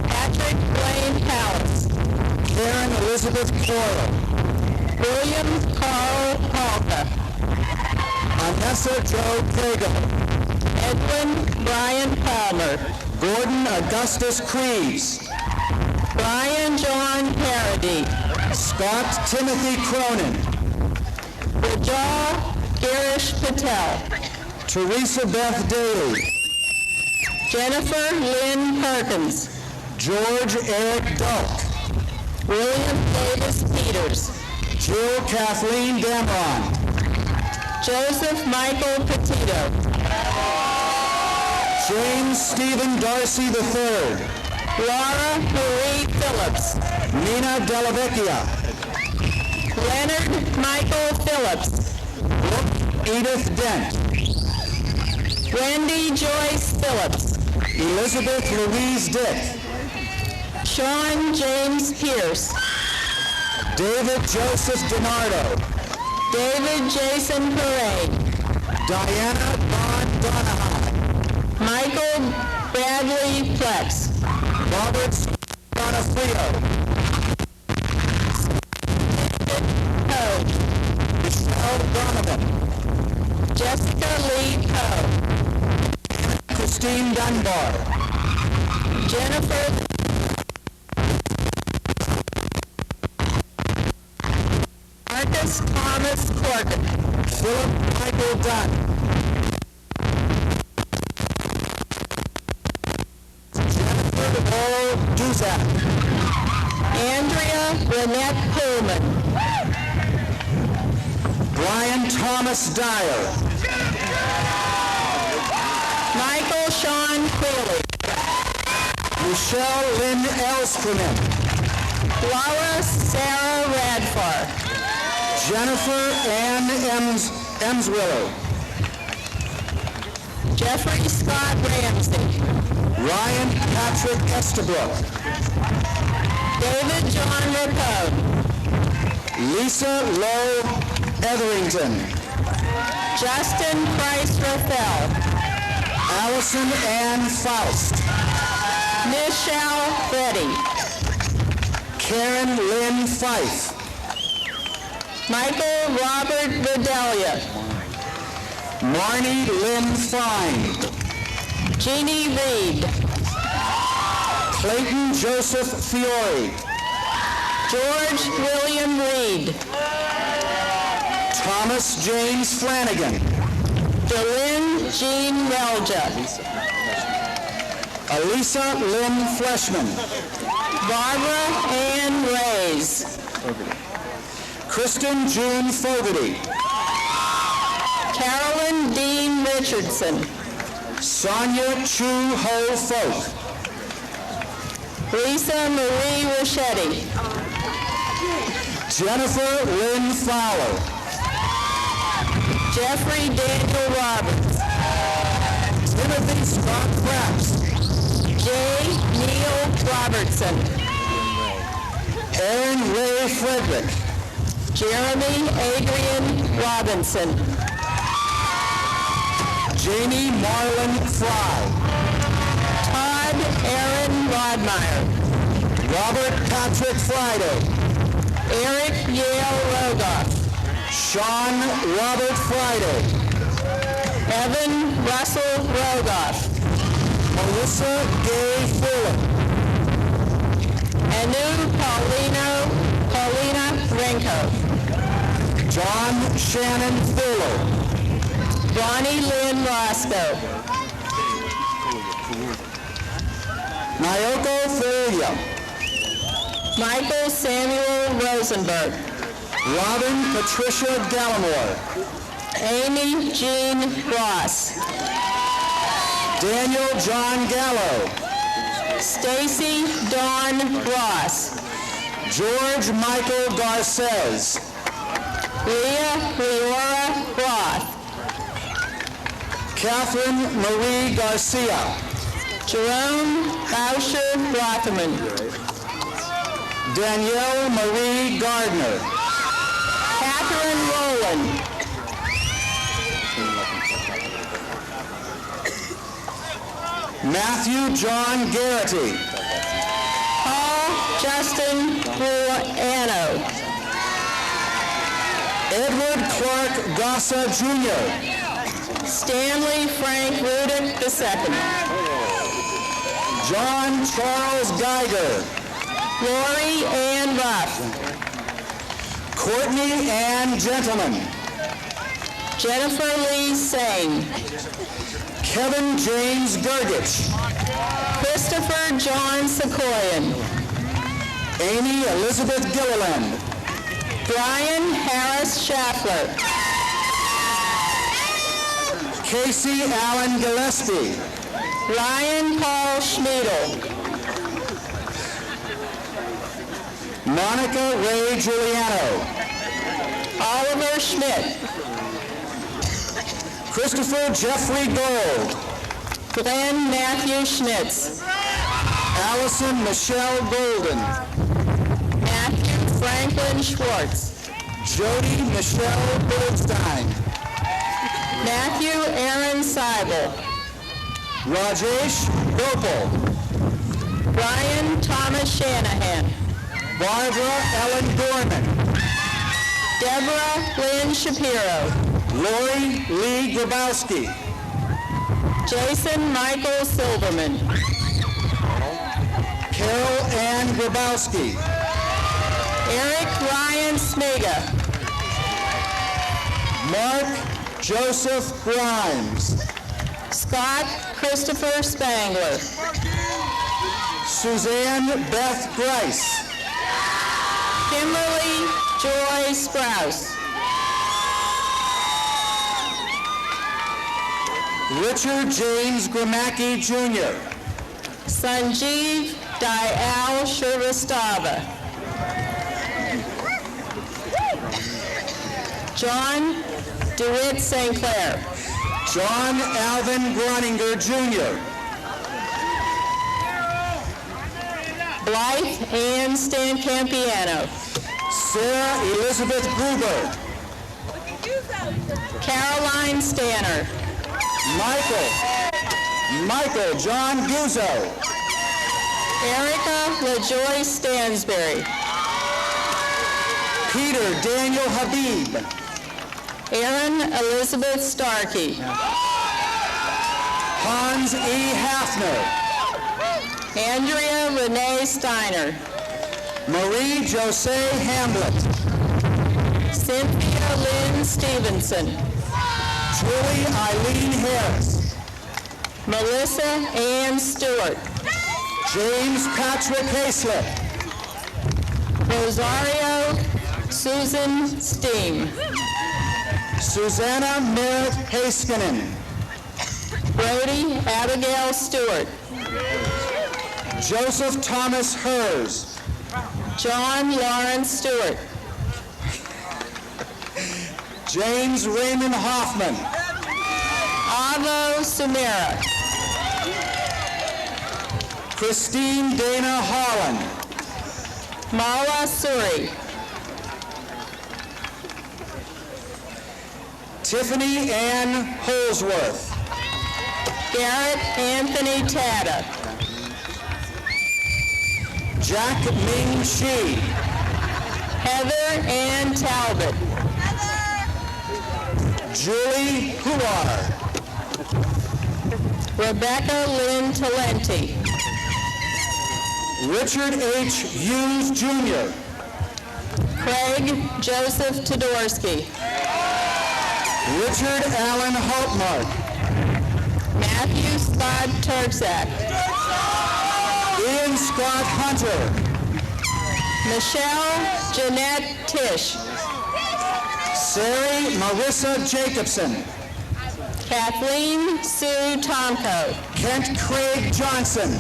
[SPEAKER 9] Patrick Blaine Palace.
[SPEAKER 8] Karen Elizabeth Coyle.
[SPEAKER 9] William Carl Palka.
[SPEAKER 8] Anessa Joe Prago.
[SPEAKER 9] Edwin Brian Palmer.
[SPEAKER 8] Gordon Augustus Crees.
[SPEAKER 9] Brian John Parody.
[SPEAKER 8] Scott Timothy Cronin.
[SPEAKER 9] Rajal Girish Patel.
[SPEAKER 8] Teresa Beth Daly.
[SPEAKER 9] Jennifer Lynn Perkins.
[SPEAKER 8] George Eric Dulk.
[SPEAKER 9] William Davis Peters.
[SPEAKER 8] Jill Kathleen Dameron.
[SPEAKER 9] Joseph Michael Petito.
[SPEAKER 8] James Stephen Darcy III.
[SPEAKER 9] Laura Marie Phillips.
[SPEAKER 8] Nina Delavecchia.
[SPEAKER 9] Leonard Michael Phillips.
[SPEAKER 8] Edith Dent.
[SPEAKER 9] Wendy Joyce Phillips.
[SPEAKER 8] Elizabeth Louise Dick.
[SPEAKER 9] Sean James Pierce.
[SPEAKER 8] David Joseph DiNardo.
[SPEAKER 9] David Jason Parade.
[SPEAKER 8] Diana Don Donahan.
[SPEAKER 9] Michael Bradley Plex.
[SPEAKER 8] Robert Donofrio.
[SPEAKER 9] Poe.
[SPEAKER 8] Michelle Donovan.
[SPEAKER 9] Jessica Lee Poe.
[SPEAKER 8] Christine Dunbar.
[SPEAKER 9] Jennifer Marcus Thomas Corkin.
[SPEAKER 8] Philip Michael Dunn. Jennifer Laurel Duzak.
[SPEAKER 9] Andrea Lynette Pullman.
[SPEAKER 8] Brian Thomas Dyer.
[SPEAKER 9] Michael Sean Quealy.
[SPEAKER 8] Michelle Lynn Elström.
[SPEAKER 9] Laura Sarah Radfar.
[SPEAKER 8] Jennifer Ann Emswiller.
[SPEAKER 9] Jeffrey Scott Ramsey.
[SPEAKER 8] Ryan Patrick Estabrook.
[SPEAKER 9] David John Rapone.
[SPEAKER 8] Lisa Lowe Etherington.
[SPEAKER 9] Justin Price Raffel.
[SPEAKER 8] Allison Ann Faust.
[SPEAKER 9] Michelle Betty.
[SPEAKER 8] Karen Lynn Fife.
[SPEAKER 9] Michael Robert Vidalia.
[SPEAKER 8] Marnie Lynn Fine.
[SPEAKER 9] Jeannie Reed.
[SPEAKER 8] Clayton Joseph Fiore.
[SPEAKER 9] George William Reed.
[SPEAKER 8] Thomas James Flanagan.
[SPEAKER 9] Delynn Jean Relja.
[SPEAKER 8] Elisa Lynn Fleshman.
[SPEAKER 9] Barbara Ann Reyes.
[SPEAKER 8] Kristen June Fogarty.
[SPEAKER 9] Carolyn Dean Richardson.
[SPEAKER 8] Sonia Chu Ho Folk.
[SPEAKER 9] Lisa Marie Rochetti.
[SPEAKER 8] Jennifer Lynn Fowler.
[SPEAKER 9] Jeffrey Daniel Roberts.
[SPEAKER 8] Timothy Scott Krabs.
[SPEAKER 9] J. Neil Robertson.
[SPEAKER 8] Aaron Ray Frederick.
[SPEAKER 9] Jeremy Adrian Robinson.
[SPEAKER 8] Jamie Marlon Fry.
[SPEAKER 9] Todd Aaron Rodmeyer.
[SPEAKER 8] Robert Patrick Friday.
[SPEAKER 9] Eric Yale Rogoff.
[SPEAKER 8] Sean Robert Friday.
[SPEAKER 9] Evan Russell Rogoff.
[SPEAKER 8] Melissa Gay Fuller.
[SPEAKER 9] Anu Paulina Renko.
[SPEAKER 8] John Shannon Fuller.
[SPEAKER 9] Bonnie Lynn Roscoe.
[SPEAKER 8] Nyoko Fulia.
[SPEAKER 9] Michael Samuel Rosenberg.
[SPEAKER 8] Robin Patricia Gallimore.
[SPEAKER 9] Amy Jean Ross.
[SPEAKER 8] Daniel John Gallo.
[SPEAKER 9] Stacy Dawn Ross.
[SPEAKER 8] George Michael Garces.
[SPEAKER 9] Leah Leora Roth.
[SPEAKER 8] Catherine Marie Garcia.
[SPEAKER 9] Jerome Bauscher Rotherman.
[SPEAKER 8] Danielle Marie Gardner.
[SPEAKER 9] Catherine Rowland.
[SPEAKER 8] Matthew John Garrity.
[SPEAKER 9] Paul Justin Buano.
[SPEAKER 8] Edward Clark Gossa Jr.
[SPEAKER 9] Stanley Frank Rudick II.
[SPEAKER 8] John Charles Geiger.
[SPEAKER 9] Lori Ann Ruff.
[SPEAKER 8] Courtney Ann Gentleman.
[SPEAKER 9] Jennifer Lee Sane.
[SPEAKER 8] Kevin James Gergich.
[SPEAKER 9] Christopher John Sequoian.
[SPEAKER 8] Amy Elizabeth Gilliland.
[SPEAKER 9] Brian Harris Schaffler.
[SPEAKER 8] Casey Allen Gillespie.
[SPEAKER 9] Ryan Paul Schmiedel.
[SPEAKER 8] Monica Ray Giuliano.
[SPEAKER 9] Oliver Schmidt.
[SPEAKER 8] Christopher Jeffrey Gold.
[SPEAKER 9] Glenn Matthew Schmitz.
[SPEAKER 8] Allison Michelle Golden.
[SPEAKER 9] Matthew Franklin Schwartz.
[SPEAKER 8] Jody Michelle Goldstein.
[SPEAKER 9] Matthew Aaron Seibel.
[SPEAKER 8] Rajesh Gopal.
[SPEAKER 9] Brian Thomas Shanahan.
[SPEAKER 8] Barbara Ellen Gorman.
[SPEAKER 9] Deborah Lynn Shapiro.
[SPEAKER 8] Lori Lee Grabowski.
[SPEAKER 9] Jason Michael Silverman.
[SPEAKER 8] Carol Ann Grabowski.
[SPEAKER 9] Eric Ryan Smiga.
[SPEAKER 8] Mark Joseph Grimes.
[SPEAKER 9] Scott Christopher Spangler.
[SPEAKER 8] Suzanne Beth Grice.
[SPEAKER 9] Kimberly Joy Sprouse.
[SPEAKER 8] Richard James Gramacki Jr.
[SPEAKER 9] Sanjeev Dayal Shrivastava. John DeWitt St. Clair.
[SPEAKER 8] John Alvin Groninger Jr.
[SPEAKER 9] Blythe Ann Stancampiano.
[SPEAKER 8] Sarah Elizabeth Gruber.
[SPEAKER 9] Caroline Stanner.
[SPEAKER 8] Michael Michael John Guzzo.
[SPEAKER 9] Erica LaJoy Stansberry.
[SPEAKER 8] Peter Daniel Habib.
[SPEAKER 9] Erin Elizabeth Starkey.
[SPEAKER 8] Hans E. Hafner.
[SPEAKER 9] Andrea Renee Steiner.
[SPEAKER 8] Marie Jose Hamlet.
[SPEAKER 9] Cynthia Lynn Stevenson.
[SPEAKER 8] Julie Eileen Harris.
[SPEAKER 9] Melissa Ann Stewart.
[SPEAKER 8] James Patrick Hayslip.
[SPEAKER 9] Rosario Susan Steen.
[SPEAKER 8] Susanna Merritt Haskinen.
[SPEAKER 9] Brody Abigail Stewart.
[SPEAKER 8] Joseph Thomas Hers.
[SPEAKER 9] John Lawrence Stewart.
[SPEAKER 8] James Raymond Hoffman.
[SPEAKER 9] Avo Sumera.
[SPEAKER 8] Christine Dana Holland.
[SPEAKER 9] Mala Suri.
[SPEAKER 8] Tiffany Ann Holsworth.
[SPEAKER 9] Garrett Anthony Tata.
[SPEAKER 8] Jack Ming Shi.
[SPEAKER 9] Heather Ann Talbot.
[SPEAKER 8] Julie Huar.
[SPEAKER 9] Rebecca Lynn Talenti.
[SPEAKER 8] Richard H. Hughes Jr.
[SPEAKER 9] Craig Joseph Todorsky.
[SPEAKER 8] Richard Allen Holtmark.
[SPEAKER 9] Matthew Scott Turczak.
[SPEAKER 8] Ian Scott Hunter.
[SPEAKER 9] Michelle Jeanette Tisch.
[SPEAKER 8] Sari Marissa Jacobson.
[SPEAKER 9] Kathleen Sue Tomko.
[SPEAKER 8] Kent Craig Johnson.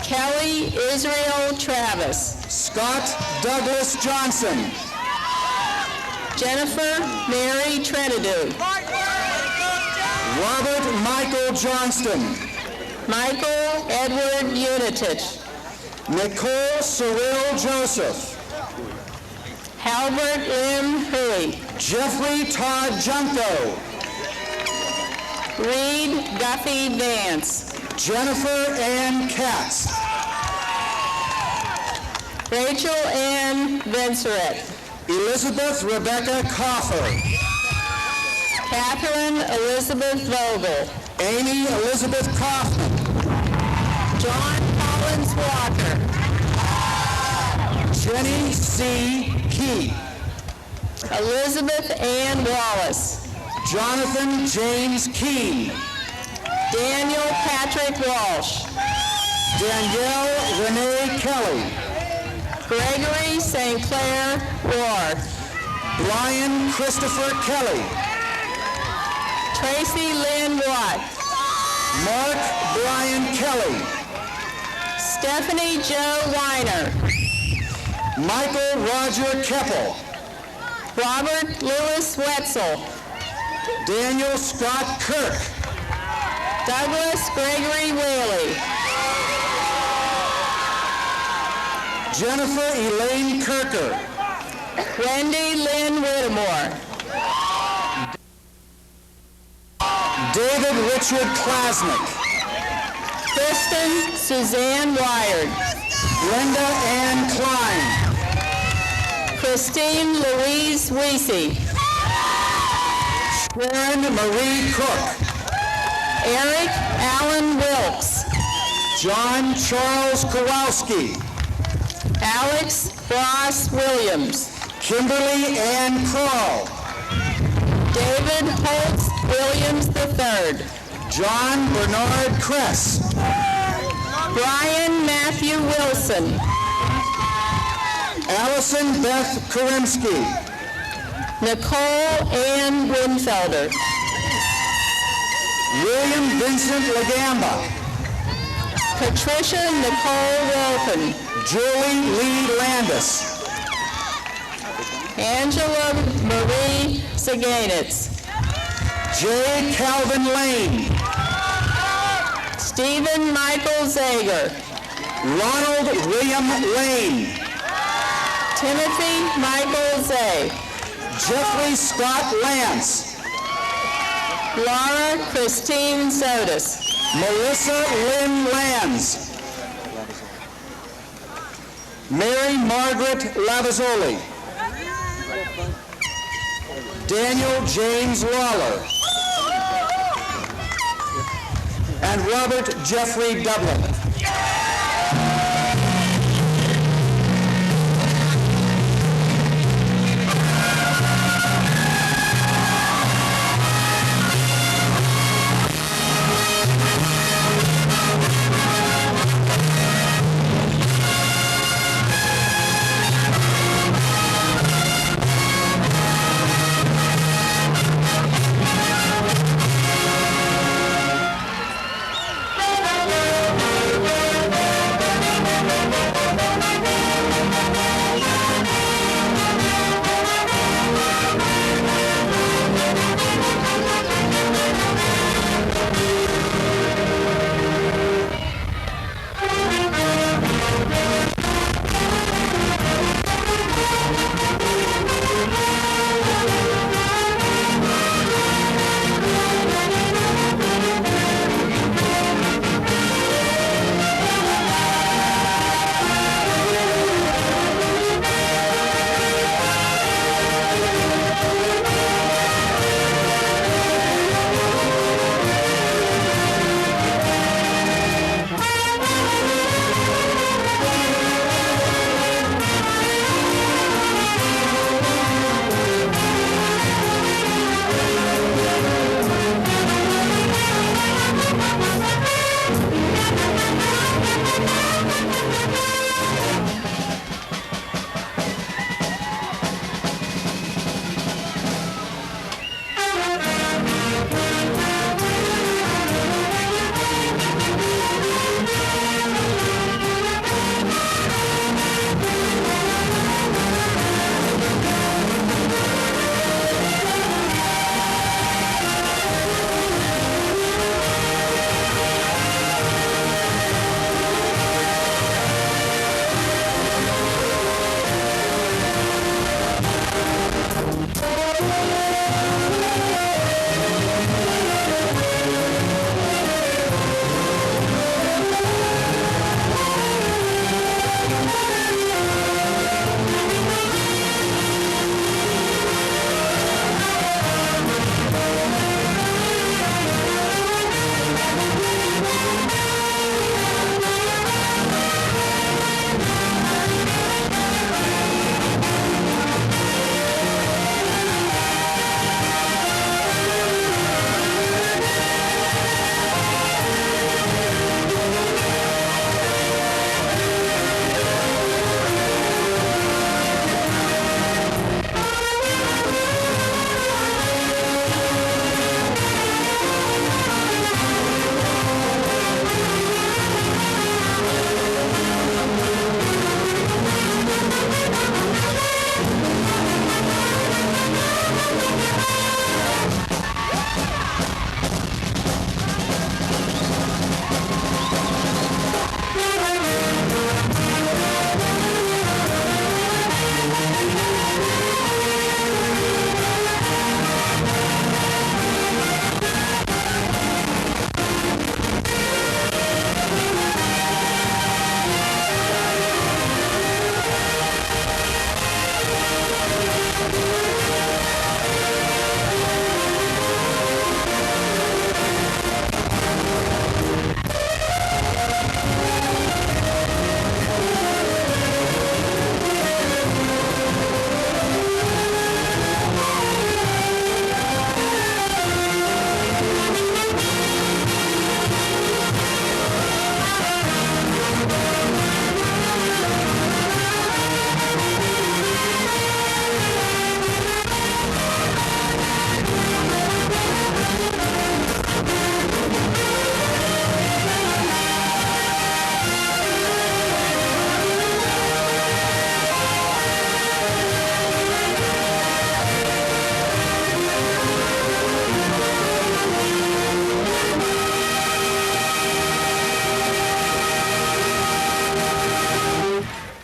[SPEAKER 9] Kelly Israel Travis.
[SPEAKER 8] Scott Douglas Johnson.
[SPEAKER 9] Jennifer Mary Trenadu.
[SPEAKER 8] Robert Michael Johnston.
[SPEAKER 9] Michael Edward Unitich.
[SPEAKER 8] Nicole Cyril Joseph.
[SPEAKER 9] Halbert Lim Hui.
[SPEAKER 8] Jeffrey Todd Junko.
[SPEAKER 9] Reed Guffey Vance.
[SPEAKER 8] Jennifer Ann Katz.
[SPEAKER 9] Rachel Ann Vinceret.
[SPEAKER 8] Elizabeth Rebecca Coffer.
[SPEAKER 9] Catherine Elizabeth Vogel.
[SPEAKER 8] Amy Elizabeth Kaufman.
[SPEAKER 9] John Collins Walker.
[SPEAKER 8] Jenny C. Key.
[SPEAKER 9] Elizabeth Ann Wallace.
[SPEAKER 8] Jonathan James Keene.
[SPEAKER 9] Daniel Patrick Walsh.
[SPEAKER 8] Danielle Renee Kelly.
[SPEAKER 9] Gregory St. Clair Rohr.
[SPEAKER 8] Brian Christopher Kelly.
[SPEAKER 9] Tracy Lynn Watt.
[SPEAKER 8] Mark Brian Kelly.
[SPEAKER 9] Stephanie Jo Weiner.
[SPEAKER 8] Michael Roger Keppel.
[SPEAKER 9] Robert Lewis Wetzel.
[SPEAKER 8] Daniel Scott Kirk.
[SPEAKER 9] Douglas Gregory Whaley.
[SPEAKER 8] Jennifer Elaine Kirker.
[SPEAKER 9] Wendy Lynn Whittemore.
[SPEAKER 8] David Richard Klasnick.
[SPEAKER 9] Kristen Suzanne Wired.
[SPEAKER 8] Brenda Ann Klein.
[SPEAKER 9] Christine Louise Weesey.
[SPEAKER 8] Sharon Marie Cook.
[SPEAKER 9] Eric Allen Wilkes.
[SPEAKER 8] John Charles Kowalski.
[SPEAKER 9] Alex Ross Williams.
[SPEAKER 8] Kimberly Ann Kroll.
[SPEAKER 9] David Holtz Williams III.
[SPEAKER 8] John Bernard Kress.
[SPEAKER 9] Brian Matthew Wilson.
[SPEAKER 8] Allison Beth Karimsky.
[SPEAKER 9] Nicole Ann Winfelder.
[SPEAKER 8] William Vincent Legamba.
[SPEAKER 9] Patricia Nicole Wilton.
[SPEAKER 8] Julie Lee Landis.
[SPEAKER 9] Angela Marie Zaganitz.
[SPEAKER 8] J. Calvin Lane.
[SPEAKER 9] Stephen Michael Zager.
[SPEAKER 8] Ronald William Lane.
[SPEAKER 9] Timothy Michael Zay.
[SPEAKER 8] Jeffrey Scott Lance.
[SPEAKER 9] Laura Christine Zotis.
[SPEAKER 8] Melissa Lynn Lands. Mary Margaret Lavazzoli. Daniel James Lawler. And Robert Jeffrey Dublin.